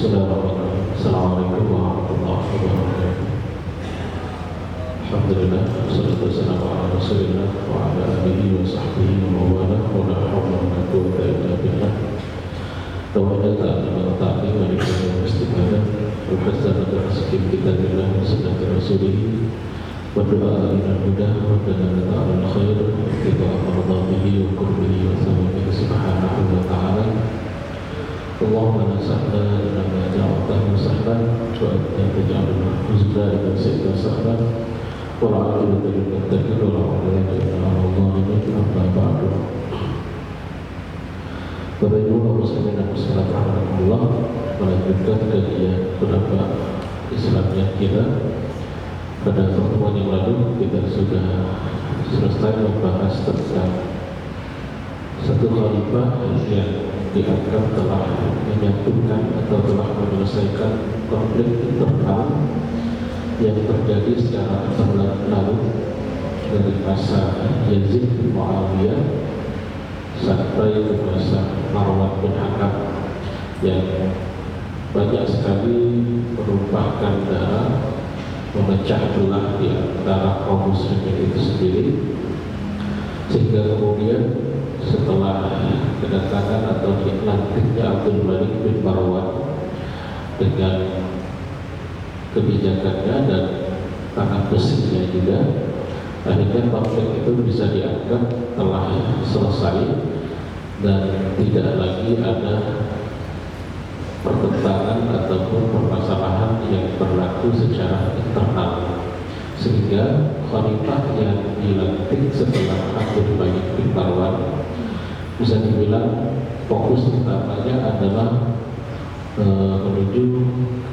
Bismillahirrahmanirrahim. Assalamualaikum warahmatullahi wabarakatuh. Alhamdulillah, wassalatu wassalamu ala Rasulillah wa ala alihi wa sahbihi wa mawalah wa la hawla wa la quwwata illa billah. Tawadda ta'ala ta'ala wa lillahi istiqadah wa hasanatu tasbih kitabillah wa sunnati rasulih wa du'a ila huda wa dalalata ala al-khair wa ittiba'a mardatihi wa qurbihi wa thawabihi subhanahu wa ta'ala. Allahumma la sahla illa ma ja'altahu sahlan wa anta taj'alul huzna idza syi'ta sahlan wa la aqibata lil muttaqin wa la udwana illa 'alal zalimin. Amma ba'du. Bapak Ibu kaum muslimin dan muslimat rahimakumullah, melanjutkan kajian pendapat Islamnya kita. Pada pertemuan yang lalu kita sudah selesai membahas tentang satu khalifah yang dianggap telah menyatukan atau telah menyelesaikan konflik internal yang terjadi secara berlalu dari masa Yazid bin Muawiyah sampai ke masa Marwan bin Hakam yang banyak sekali merupakan darah memecah belah di antara kaum muslimin itu sendiri, sehingga kemudian setelah kedatangan atau dilantiknya Abdul Malik bin Marwan dengan kebijakannya dan tangan besinya juga, akhirnya konflik itu bisa dianggap telah selesai dan tidak lagi ada pertentangan ataupun permasalahan yang berlaku secara internal, sehingga khalifah yang dilantik setelah Abdul Malik bin Marwan bisa dibilang fokus utamanya adalah menuju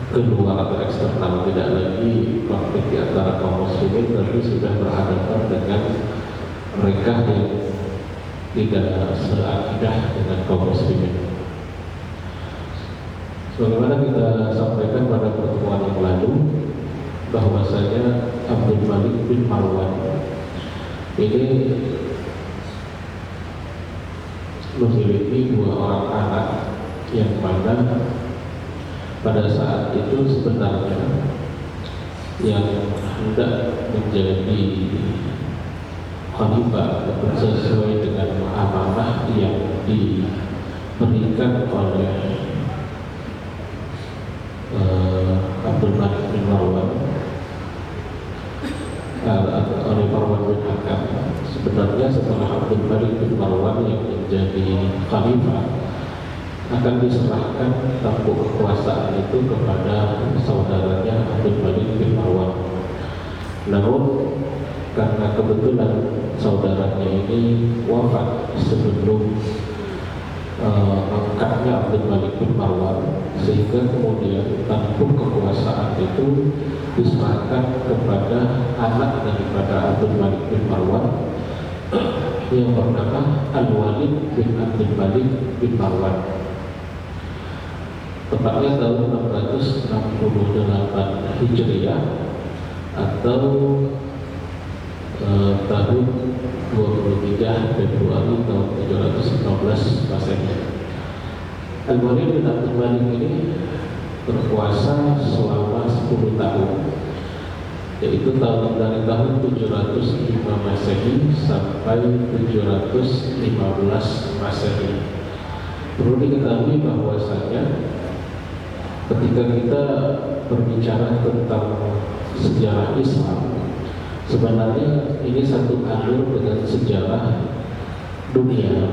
keluar atau eksternal, tidak lagi konflik di antara kaum muslimin, tapi sudah berhadapan dengan mereka yang tidak seakidah dengan kaum muslimin. Sebagaimana kita sampaikan pada pertemuan yang lalu, bahwasanya Abdul Malik bin Marwan ini memiliki dua orang anak yang mana pada saat itu sebenarnya yang hendak menjadi khalifah sesuai dengan amanah yang diberikan oleh Abdul Malik bin Marwan oleh Marwan bin Hakam. Sebenarnya setelah Abdul Malik bin Marwan yang menjadi khalifah, akan diserahkan tampuk kekuasaan itu kepada saudaranya Abdul Malik bin Marwan. Namun karena kebetulan saudaranya ini wafat sebelum angkatnya Abdul Malik bin Marwan, sehingga kemudian tampuk kekuasaan itu diserahkan kepada anak daripada Abdul Malik bin Marwan yang bernama Al-Walid bin Abdul Malik bin Marwan. Tepatnya tahun 668 Hijriah atau tahun 23 Februari tahun 715 Masehi. Al-Walid bin Abdul Malik ini berkuasa selama 10 tahun, yaitu dari tahun 705 Masehi sampai 715 Masehi. Perlu diketahui bahwasanya ketika kita berbicara tentang sejarah Islam, sebenarnya ini satu alur dengan sejarah dunia.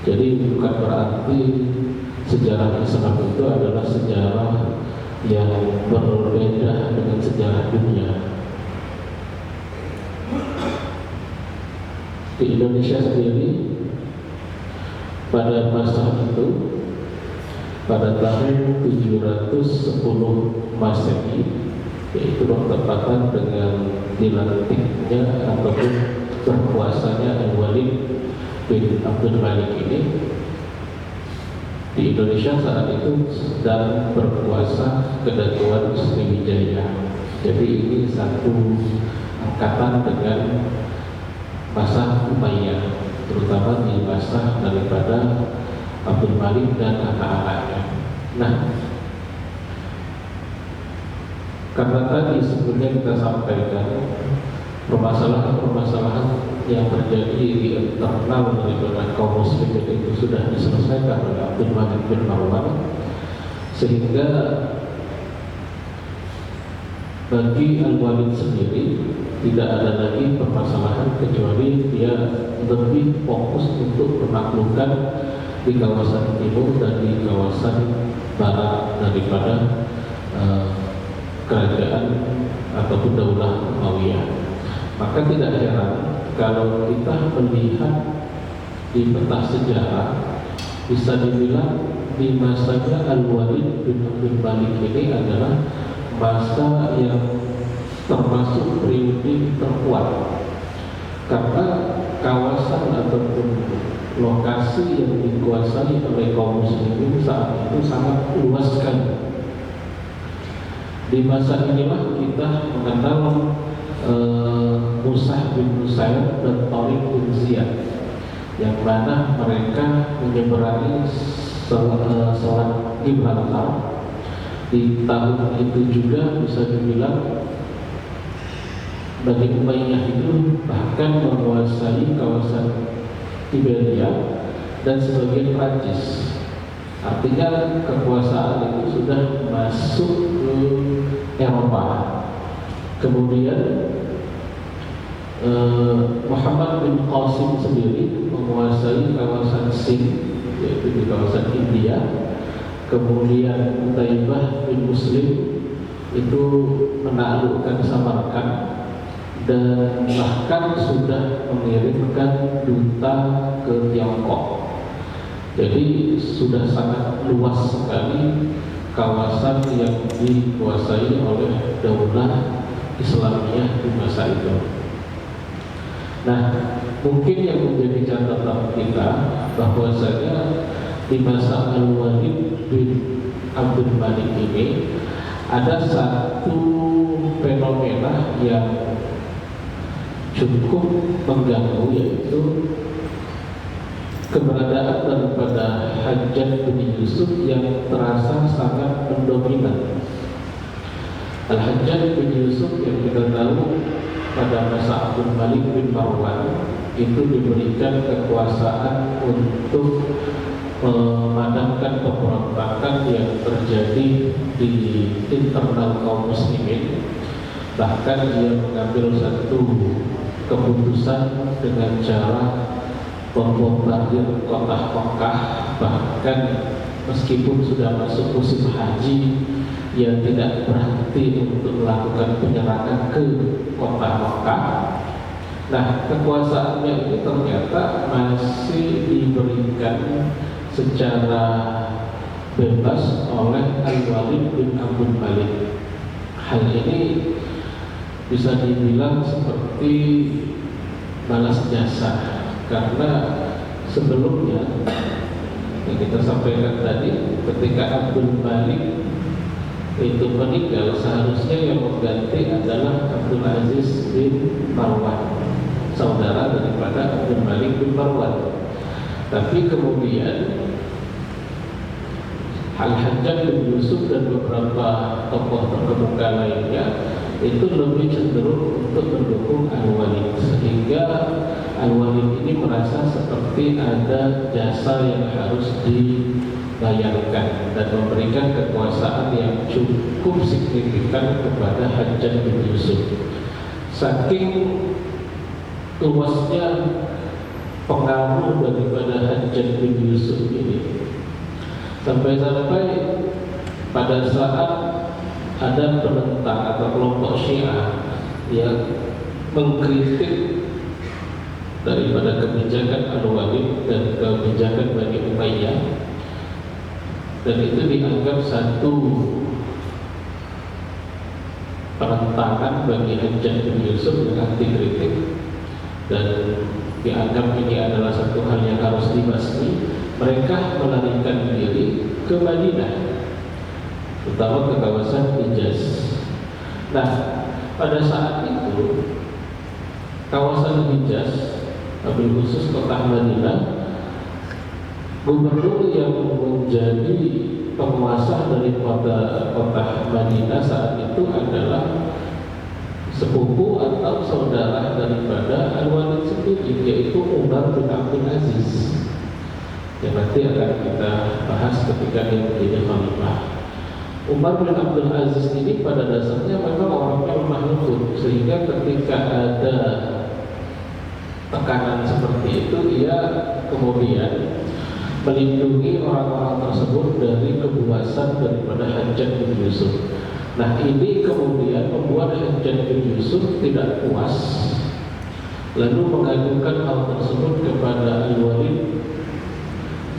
Jadi bukan berarti sejarah Islam itu adalah sejarah yang berbeda dengan sejarah dunia. Di Indonesia sendiri pada masa itu, pada tahun 710 Masehi, yaitu bertepatan dengan dilantiknya ataupun berkuasanya Al-Walid bin Abdul Malik ini, di Indonesia saat itu sedang berkuasa Kedatuan Sriwijaya. Jadi ini satu angkatan dengan masa Umayyah, terutama di masa daripada Abdul Malik dan anak-anaknya. Nah, Karena tadi sebelumnya kita sampaikan permasalahan-permasalahan yang terjadi di internal daripada kaum muslimin itu sudah diselesaikan oleh Abdul Malik bin Marwan, sehingga bagi Al-Walid sendiri tidak ada lagi permasalahan kecuali dia lebih fokus untuk menaklukkan di kawasan timur dan di kawasan barat daripada kerajaan ataupun daulah Umayyah. Maka tidak heran kalau kita melihat di peta sejarah, bisa dibilang di masanya Al-Walid bin Abdul Malik ini adalah masa yang termasuk periode terkuat, karena kawasan ataupun lokasi yang dikuasai oleh kaum muslimin saat itu sangat luas sekali. Di masa inilah kita mengenal Mus'ab bin Usair dan Tariq bin Ziyad, yang mana mereka menyeberangi Selat Gibraltar. Di tahun itu juga bisa dibilang Bani Umayyah itu bahkan menguasai kawasan Iberia dan sebagian Prancis. Artinya kekuasaan itu sudah masuk ke Eropa. Kemudian Muhammad bin Qasim sendiri menguasai kawasan Sind, yaitu di kawasan India. Kemudian Utaibah bin Muslim itu menaklukkan Samarkand dan bahkan sudah mengirimkan duta ke Tiongkok. Jadi sudah sangat luas sekali kawasan yang dikuasai oleh daulah Islamiyah di masa itu. Nah, mungkin yang menjadi catatan kita bahwasanya di masa Al-Walid bin Abdul Malik ini ada satu fenomena yang cukup mengganggu, yaitu keberadaan daripada Hajjaj bin Yusuf yang terasa sangat mendominan. Al-Hajjaj bin Yusuf yang kita tahu pada masa Abdul Malik bin Marwan itu diberikan kekuasaan untuk memadamkan pemberontakan yang terjadi di internal kaum muslimin. Bahkan dia mengambil satu keputusan dengan cara membombardir kota Mekah. Bahkan meskipun sudah masuk musim haji, ia tidak berhenti untuk melakukan penyerangan ke kota Mekah. Nah, kekuasaannya ini ternyata masih diberikan secara bebas oleh Al-Walid bin Abdul Malik. Hal ini bisa dibilang seperti balas jasa, karena sebelumnya yang kita sampaikan tadi, ketika Abdul Malik itu meninggal, seharusnya yang mengganti adalah Abdul Aziz bin Marwan, saudara daripada Abdul Malik bin Marwan. Tapi kemudian Al-Hajjaj bin Yusuf dan beberapa tokoh terkemuka lainnya itu lebih cenderung untuk mendukung Al-Walid, sehingga Al-Walid ini merasa seperti ada jasa yang harus dibayarkan dan memberikan kekuasaan yang cukup signifikan kepada Hajjaj bin Yusuf. Saking luasnya pengaruh daripada Hajjaj bin Yusuf ini, sampai-sampai pada saat ada penentang atau kelompok Syiah yang mengkritik daripada kebijakan Al-Walid dan kebijakan Bani Umayyah, dan itu dianggap satu penentangan bagi Hajjaj bin Yusuf yang anti kritik, dan dianggap ini adalah satu hal yang harus dibasmi. Mereka melarikan diri ke Madinah, terutama ke kawasan Hijaz. Nah, pada saat itu kawasan Hijaz, wabil khusus kota Madinah, gubernur yang menjadi penguasa dari kota Madinah saat itu adalah sepupu atau saudara daripada Al-Walid sendiri, yaitu Umar bin Abdul Aziz, yang nanti akan kita bahas ketika dia menjadi khalifah. Umar bin Abdul Aziz ini pada dasarnya memang orangnya lemah lembut, sehingga ketika ada tekanan seperti itu, ia kemudian melindungi orang-orang tersebut dari kebuasan daripada Hajjaj bin Yusuf. Nah, ini kemudian membuat Hajjaj bin Yusuf tidak puas, lalu mengadukan hal tersebut kepada Al-Walid,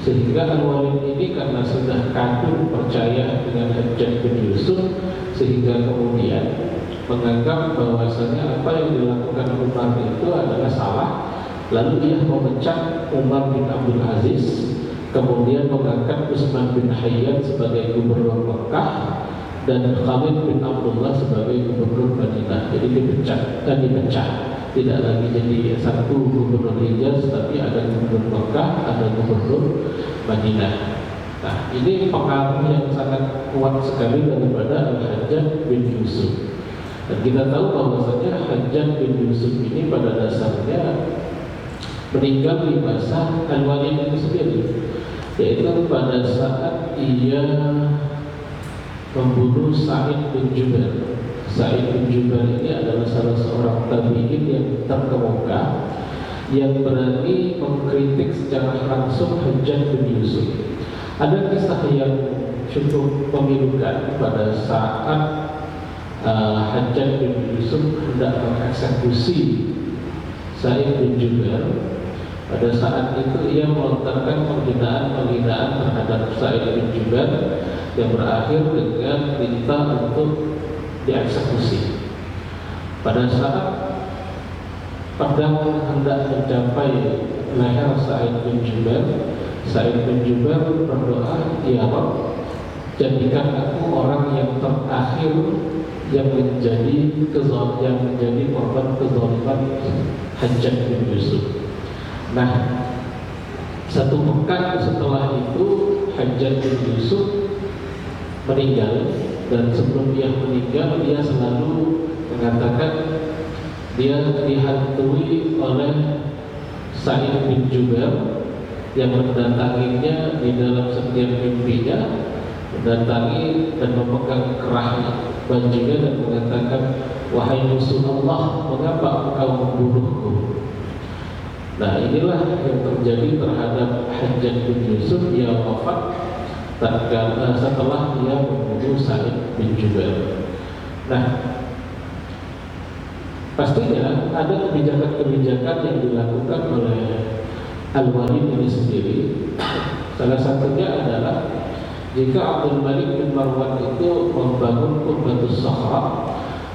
sehingga Al-Walid ini karena sudah kadung percaya dengan Hajjaj bin Yusuf, sehingga kemudian menganggap bahwasanya apa yang dilakukan Umar itu adalah salah, lalu ia memecat Umar bin Abdul Aziz, kemudian mengangkat Utsman bin Hayyan sebagai gubernur Mekah dan Khalid bin Abdullah sebagai gubernur Madinah. Jadi dipecah, tidak lagi jadi satu gubernur Hijaz, tapi ada gubernur Mekah, ada gubernur Madinah. Nah, ini pengaruh yang sangat kuat sekali daripada Al-Hajjaj bin Yusuf. Dan kita tahu bahwasanya Hajjaj bin Yusuf ini pada dasarnya meninggal di masa Al-Walid itu sendiri, yaitu pada saat ia membunuh Sa'id bin Jubair. Sa'id bin Jubair ini adalah salah seorang tabi'in yang terkemuka yang berani mengkritik secara langsung Hajjaj bin Yusuf. Ada kisah yang cukup memilukan pada saat Hajjaj bin Yusuf hendak mengeksekusi Sa'id bin Jubair. Pada saat itu ia melontarkan penghinaan terhadap Sa'id bin Jubair yang berakhir dengan perintah untuk dieksekusi. Pada saat pedang hendak mencapai leher Sa'id bin Jubair, Sa'id bin Jubair berdoa, "Ya Rabb, jadikan aku orang yang terakhir yang menjadi korban kezaliman Hajjaj bin Yusuf." Nah, satu pekan setelah itu Hajjaj bin Yusuf meninggal, dan sebelum dia meninggal dia selalu mengatakan dia dihantui oleh Sa'id bin Jubair yang mendatanginya di dalam setiap mimpinya, mendatangi dan memegang kerah bajunya dan mengatakan, "Wahai musuh Allah, mengapa engkau membunuhku?" Nah, inilah yang terjadi terhadap Hajjaj bin Yusuf. Dia wafat setelah dia membunuh Sa'id bin Jubair. Nah, pastinya ada kebijakan-kebijakan yang dilakukan oleh Al-Walid ini sendiri. Salah satunya adalah jika Abdul Malik bin Marwan itu membangun Qubbatus Sakhra,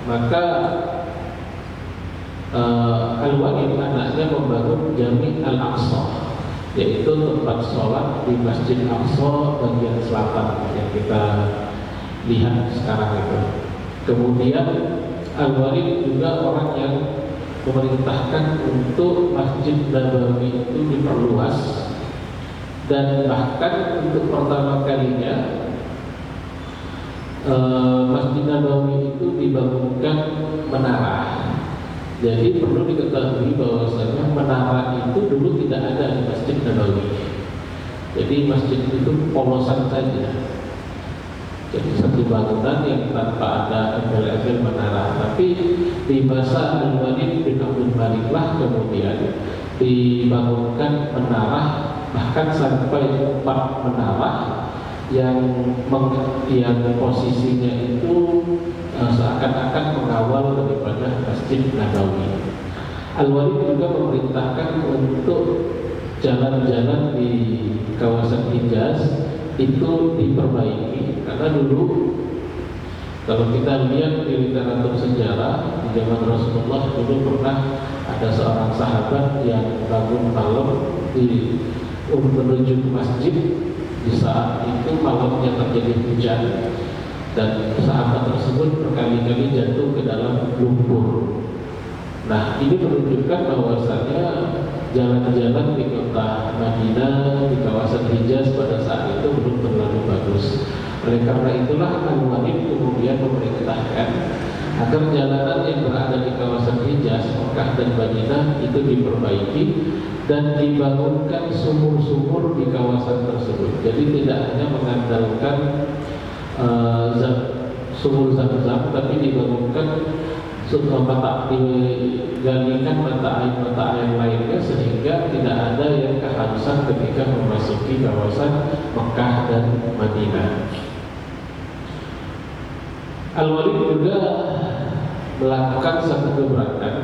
maka Al-Walid anaknya membangun Jami' Al-Aqsa, yaitu tempat sholat di Masjid Aqsa bagian selatan yang kita lihat sekarang itu. Kemudian Al-Walid juga orang yang memerintahkan untuk Masjid Nabawi itu diperluas, dan bahkan untuk pertama kalinya Masjid Nabawi itu dibangunkan menara. Jadi perlu diketahui bahwasanya menara itu dulu tidak ada di Masjid Nabawi. Jadi masjid itu polosan saja. Jadi satu bangunan yang tanpa ada embel-embel menara. Tapi di masa Al-Walid bin Abdul Malik lah kemudian dibangunkan menara, bahkan sampai 4 menara yang posisinya itu seakan-akan mengawal daripada Masjid Nabawi. Al-Walid juga memerintahkan untuk jalan-jalan di kawasan Hijaz itu diperbaiki, karena dulu kalau kita lihat di literatur sejarah di zaman Rasulullah, dulu pernah ada seorang sahabat yang bangun malam menuju ke masjid. Di saat itu malamnya terjadi hujan, dan sahabat tersebut berkali-kali jatuh ke dalam lumpur. Nah, ini menunjukkan bahwasanya jalan-jalan di kota Madinah, di kawasan Hijaz pada saat itu belum terlalu bagus. Oleh karena itulah Al-Walid kemudian memerintahkan agar jalanan yang berada di kawasan Hijaz, Mekah dan Madinah itu diperbaiki dan dibangunkan sumur-sumur di kawasan tersebut. Jadi tidak hanya mengandalkan sumur Zam-Zam, tapi dibangunkan digalikan mata air lainnya sehingga tidak ada yang kehabisan ketika memasuki kawasan Mekah dan Madinah. Al-Walid juga melakukan satu gebrakan,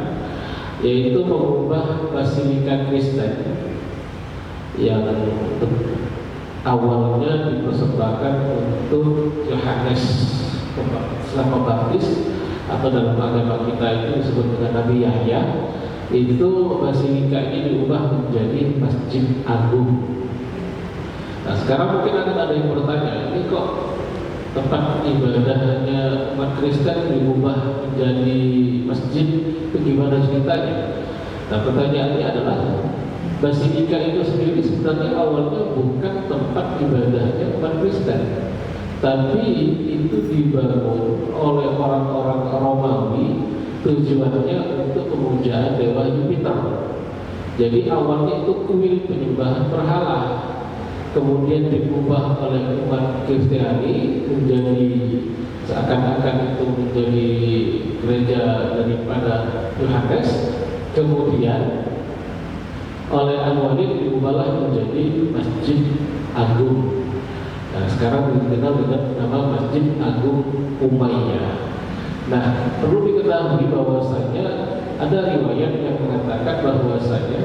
yaitu mengubah basilika Kristen yang awalnya dipersembahkan untuk Yohanes Pembaptis, atau dalam agama kita itu disebut dengan Nabi Yahya. Itu basilika ini diubah menjadi Masjid Agung. Nah, sekarang mungkin akan ada yang bertanya, ini kok tempat ibadahnya umat Kristen diubah menjadi masjid, itu gimana ceritanya? Nah, pertanyaannya adalah basilika itu sendiri sebenarnya awalnya bukan tempat ibadahnya umat Kristen, tapi itu dibangun oleh orang-orang Romawi tujuannya untuk pemujaan dewa Jupiter. Jadi awalnya itu kuil penyembahan berhala, kemudian diubah oleh umat Kristiani menjadi seakan-akan itu menjadi gereja daripada Yohanes, kemudian oleh Al-Walid diubahlah menjadi Masjid Agung. Nah, sekarang dikenal dengan nama Masjid Agung Umayyah. Nah, perlu diketahui bahwasanya ada riwayat yang mengatakan bahwasanya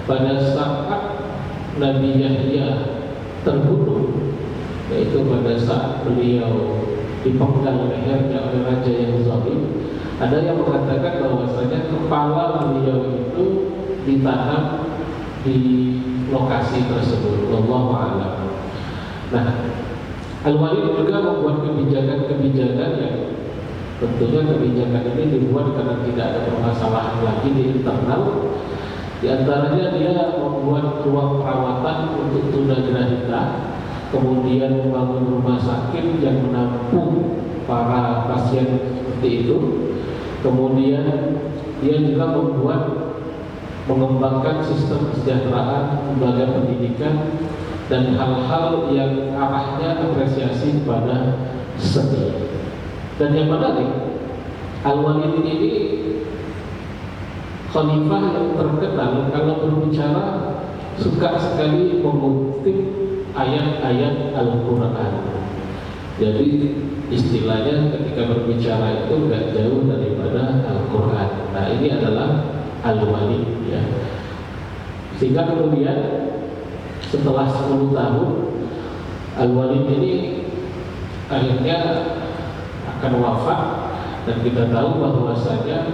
pada saat Nabi Yahya terbunuh, yaitu pada saat beliau dipenggal lehernya oleh raja yang zalim, ada yang mengatakan bahwasanya kepala beliau itu ditahan di lokasi tersebut. Wallahu a'lam. Nah, Al-Walid juga membuat kebijakan-kebijakan yang tentunya kebijakan ini dibuat karena tidak ada permasalahan lagi di internal. Di antaranya dia membuat ruang perawatan untuk tunagrahita, kemudian membangun rumah sakit yang menampung para pasien seperti itu. Kemudian dia juga mengembangkan sistem kesejahteraan, lembaga pendidikan, dan hal-hal yang arahnya apresiasi kepada seni. Dan yang menarik, Al-Walid ini khalifah yang terkenal kalau berbicara suka sekali mengutip ayat-ayat Al-Quran. Jadi istilahnya ketika berbicara itu gak jauh daripada Al-Quran. Nah, ini adalah Al-Walid, ya. Sehingga kemudian setelah 10 tahun Al-Walid ini akhirnya akan wafat, dan kita tahu bahwasanya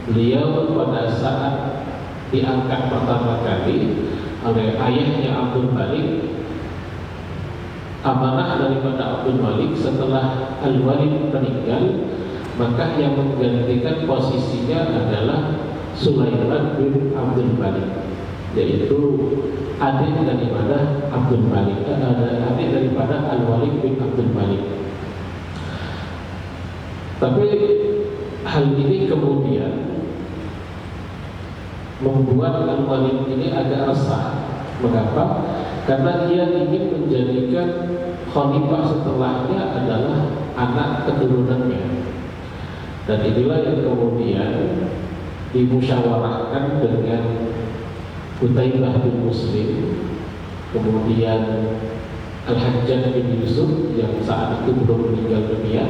beliau pada saat diangkat pertama kali oleh ayahnya Abdul Malik, amanah daripada Abdul Malik setelah Al-Walid meninggal, maka yang menggantikan posisinya adalah Sulaiman bin Abdul Malik, yaitu adik daripada Abdul Malik, adik daripada Al-Walid bin Abdul Malik. Tapi hal ini kemudian membuat Al-Walid ini agak resah. Mengapa? Karena dia ingin menjadikan khalifah setelahnya adalah anak keturunannya. Dan inilah yang kemudian dimusyawarahkan dengan Utaibah bin Muslim, kemudian Al-Hajjaj bin Yusuf yang saat itu belum meninggal dunia.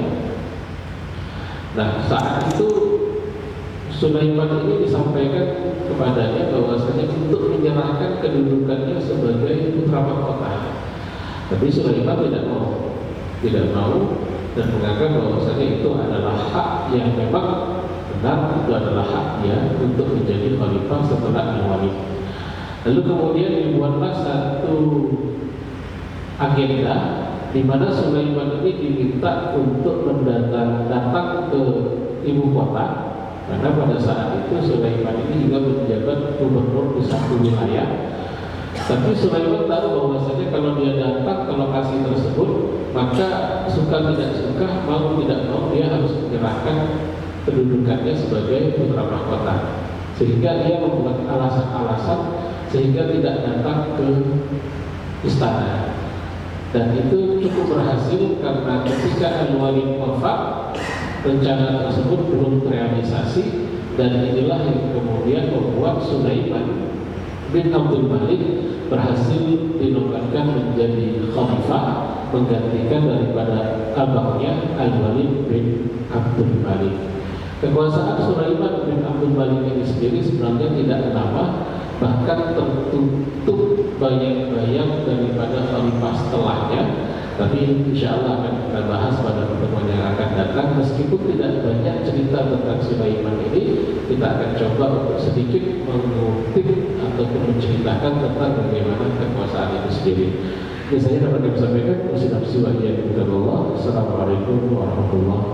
Nah, saat itu Sulaiman ini disampaikan kepadanya bahwasanya untuk menyerahkan kedudukannya sebagai putra mahkota. Tapi Sulaiman tidak mau dan menganggap bahwasanya itu adalah hak yang memang benar, itu adalah hak dia untuk menjadi khalifah setelah Al-Walid. Lalu kemudian dibuatlah satu agenda di mana Sulaiman ini diminta untuk datang ke ibu kota, karena pada saat itu Sulaiman ini juga menjabat gubernur di satu wilayah. Tapi Sulaiman tahu bahwasanya kalau dia datang ke lokasi tersebut, maka suka tidak suka, mau tidak mau, dia harus menyerahkan kedudukannya sebagai putra mahkota. Sehingga dia membuat alasan-alasan sehingga tidak datang ke istana. Dan itu cukup berhasil karena ketika Al-Walid wafat, rencana tersebut belum terrealisasi, dan inilah yang kemudian membuat Sulaiman bin Abdul Malik berhasil dinobatkan menjadi khalifah, menggantikan daripada abangnya Al-Walid bin Abdul Malik. Kekuasaan Sulaiman bin Abdul Malik ini sendiri sebenarnya tidak lama, bahkan tertutup bayang-bayang daripada khalifah setelahnya. Tapi insya Allah akan kita bahas pada pertemuan yang akan datang. Meskipun tidak banyak cerita tentang Sulaiman ini, kita akan coba untuk sedikit mengutip ataupun menceritakan tentang bagaimana kekuasaan itu sendiri. Ini saya dapat disampaikan. Assalamualaikum warahmatullahi wabarakatuh.